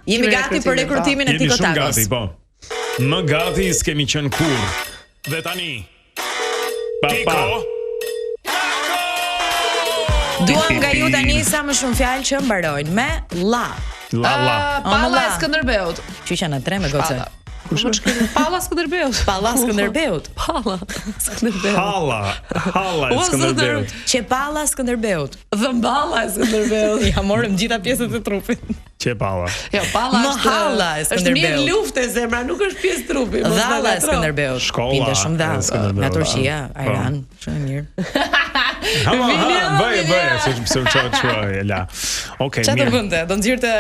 Jemi gati për rekrutimin e Tiko Takos. Jemi shumë gati, po. Më gati s'kemi qenë kur. Dhe tani Tiko Duam nga ju tani sa më shumë fjalë që mbarojnë me la. Palla e Skënderbeut. Që janë 3 me gocë. Palla Skënderbeut. Palla Skënderbeut. Palla Skënderbeut. Halla e Skënderbeut. Çepalla Skënderbeut. Dhëmballa e Skënderbeut. Ja morëm gjitha pjesët e trupit. Çepalla. Jo, palla Halla e është Skënderbeut. mirë lufte zemra, nuk është pjesë e trupit. Dhalla e Skënderbeut. Shkolla. Pinte shumë dhallë. Nga Turqia, Iran, shumë mirë. Bëj, se çoj la. Okej, Çfarë mirë. do bënte? Do nxirte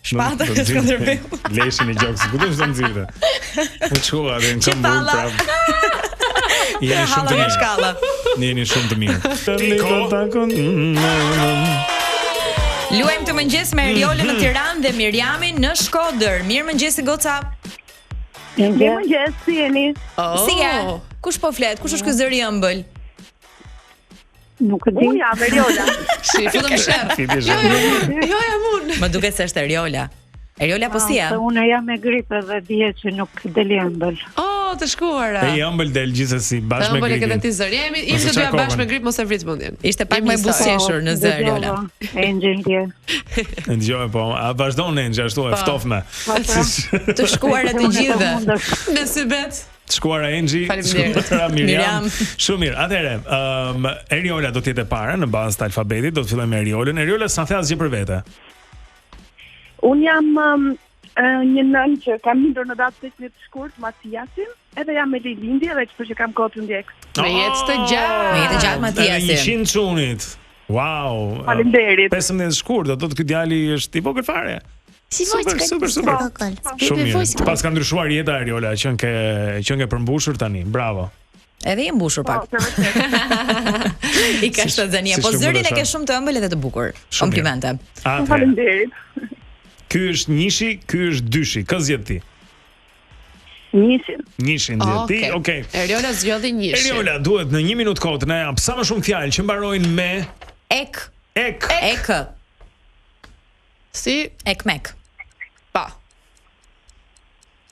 shpatën e Skënderbeut. Leshin e gjoksit, ku do të nxirte? U çua dhe në këmbur prap. Jeni shumë të mirë. Shkalla. Jeni shumë të mirë. Luajmë të mëngjes me Eriolën në Tiranë dhe Miriamin në Shkodër. Mirëmëngjes goca. Mirëmëngjes, si jeni? Si je? Kush po flet? Kush është ky zëri i ëmbël? Nuk e di. Unë jam Eriola. Si, futëm sherr. Jo, jam unë. Më duket se është Eriola. Eriola po si je? Unë jam me gripë dhe dije që nuk deli ëmbël. Të shkuara. E ëmbël del gjithsesi bashkë me gripin. gripin. Ti zëri. Jemi të dyja bashkë me grip, mos e vrit mendjen. Ishte pak më buzëqeshur në zë Eriola. Engjëllje. E dëgjoj po, a vazhdon Engjë ashtu e ftofme. Të shkuara të gjithëve. Me sybet. Të shkuara Engji, shkuara Miriam. Shumë mirë. Atëherë, Eriola do të jetë e para në bazë të alfabetit, do të fillojmë me Eriolën. Eriola sa the asgjë për vete. Unë jam një nën që kam lindur në datë 18 të shkurt, Matiasin, edhe jam me lindje dhe kështu që kam kohë të ndjek. Me jetë të gjatë. Me jetë të gjatë Matiasin. 100 çunit. Wow. Faleminderit. 15 shkurt, do të thotë ky djali është i vogël fare. Si vojtë Super. Shumë mirë. Pas ka ndryshuar jeta Eriola, që ke përmbushur tani. Bravo. Edhe i mbushur pak. I ka shtazania, po zërin e ke shumë të ëmbël edhe të bukur. Komplimente. Faleminderit. Ky është njëshi, ky është dyshi. Kë zgjedh ti? Njëshin. Njëshin zgjedh ti. Okej. Eriola zgjodhi njëshin. Eriola duhet në 1 minutë kohë të na jap sa më shumë fjalë që mbarojnë me ek. Ek. Si ekmek. Pa.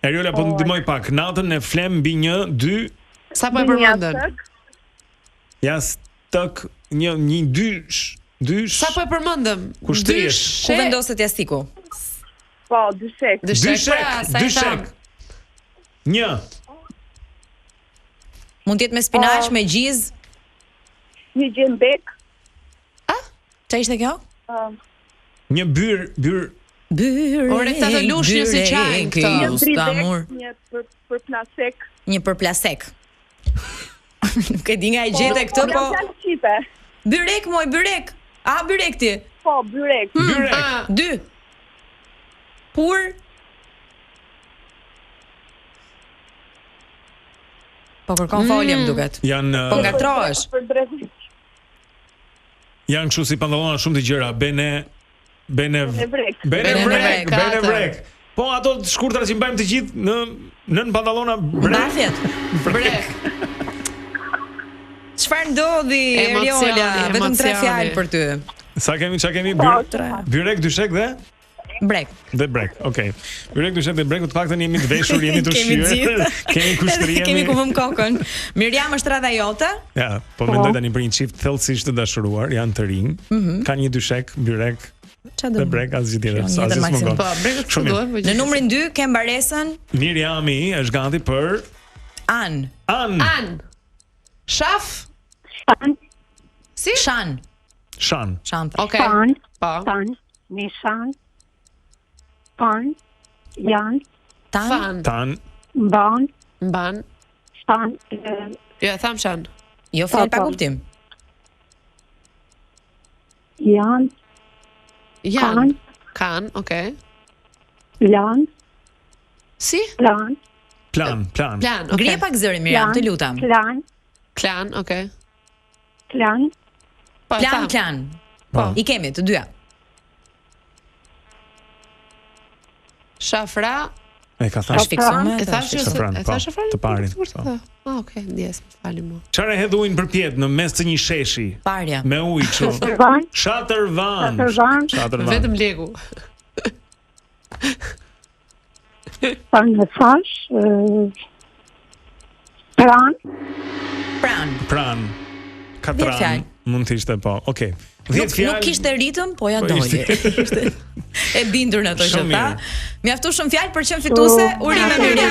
Eriola po ndihmoj pak. Natën e flem mbi 1, 2. Sa po e përmendën? Ja stok 1, 2. Sa po e përmendëm? Kushtrish. Ku vendoset jastiku? Po, dyshek. Dyshek. 1. Mund të jetë me spinaq, me gjiz. Një gjembek. Çfarë ishte kjo? Një byr. Ore këta të lushnjë si çaj këto. Një përplasek. Një përplasek. Nuk e di nga e gjete këtë, po. Byrek, moj, byrek. A, byrek ti? Po, byrek. Byrek. 2. Pur. Po kërkon folje më duket. Po ngatrohesh. Janë kështu si pantallona shumë të gjëra, bene vrek. Po ato të shkurtra që mbajmë të gjithë në pantallona brek. Çfarë ndodhi Eriola? Vetëm 3 fjalë për ty. Sa kemi? Byrek, dyshek dhe brek. Dhe brek. Okej. Byrek, dyshek dhe brek, të paktën jemi të veshur, jemi të ushqyer. Kemi kushtri, kemi ku vëm kokën. Miriam është radha jote? Ja, po mendoj tani për një çift thellësisht të dashuruar, janë të rinj, kanë një dyshek, byrek. Dhe brek asgjë tjetër. Po, brek këtu duhet. Në numrin 2 ke mbaresën Miriami është gati për An. Shaf. Si? Shan. Okej. Po. Nishan. Pan. Jan. Tan. Mban. Shan. Ja, tham shan. Jo, fal pa kuptim. Jan. Kan, okay. Lan. Si? Plan. Okay. Grije pak zërin Miriam, të lutam. Klan, okay. Klan. Plan. Po. I kemi të dyja. Shafra. E ka thënë fiksuar. E thash shafran. Të parin. Okay, ndjes, falem mua. Çfarë hedh ujin për pjet në mes të një sheshi? Parja. Me ujë kështu. Shatërvan. Vetëm legu. Sa në fash, Pran. Katran. Mund të ishte po. Okej. 10 fjalë. Nuk kishte ritëm, po ja doli. E bindur në ato që tha. Mjaftu shumë fjalë për qenë fituese. Urime Miriam.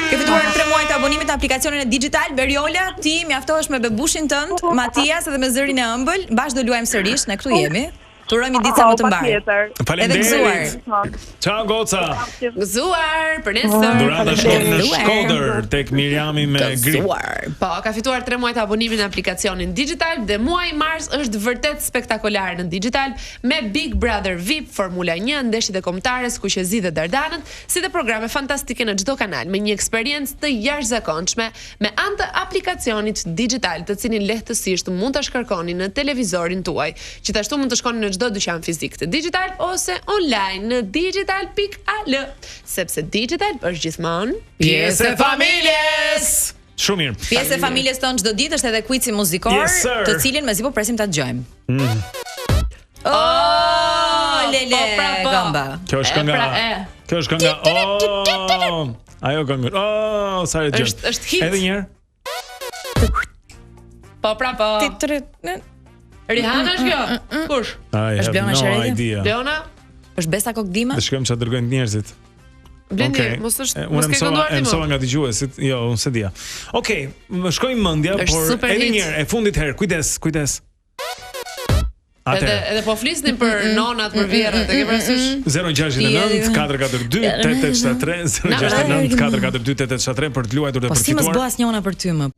Ke fituar 3 muaj të abonimit në aplikacionin e Digital. Beriola, ti mjaftohesh me bebushin tënd, Matias edhe me zërin e ëmbël. Bashkë do luajmë sërish, ne këtu jemi. Turojmë ditë më të mbar. Faleminderit. Ciao Goca. Gëzuar për nesër. Durata shkon në Shkodër tek Miriami me grip. Po, ka fituar 3 muaj të abonimit në aplikacionin Digital dhe muaji mars është vërtet spektakolar në Digital me Big Brother VIP, Formula 1, ndeshjet e kombëtares, kuqezi dhe dardanët, si dhe programe fantastike në çdo kanal me një eksperiencë të jashtëzakonshme me anë të aplikacionit Digital, të cilin lehtësisht mund ta shkarkoni në televizorin tuaj. Gjithashtu mund të shkoni në çdo dyqan fizik të Digital ose online në digital.al, sepse Digital është gjithmonë pjesë e familjes. Shumë mirë. Pjesë e familjes tonë çdo ditë është edhe quizi muzikor, të cilin mezi po presim ta dëgjojmë. Lele gamba. Kjo është kënga. Ajo këngë. Sa e dëgjoj. Është hit. Edhe një herë. Po. Rihanna është kjo? Kush? Është Bleona Sheredi? Bleona? Është Besa Kokdima? Dhe shkojmë çfarë dërgojnë njerëzit. Blendi, mos është mos ke kënduar ti më. Mësova nga dëgjuesit. Jo, unë se dia. Okej, më shkojmë mendja, por edhe një herë, e fundit herë. Kujdes. Edhe po flisnin për nonat, për vjerrat, e ke parasysh? 069 442 8873 069 442 8873 për të luajtur dhe për të fituar. Po si mos bëj asnjëna për ty më.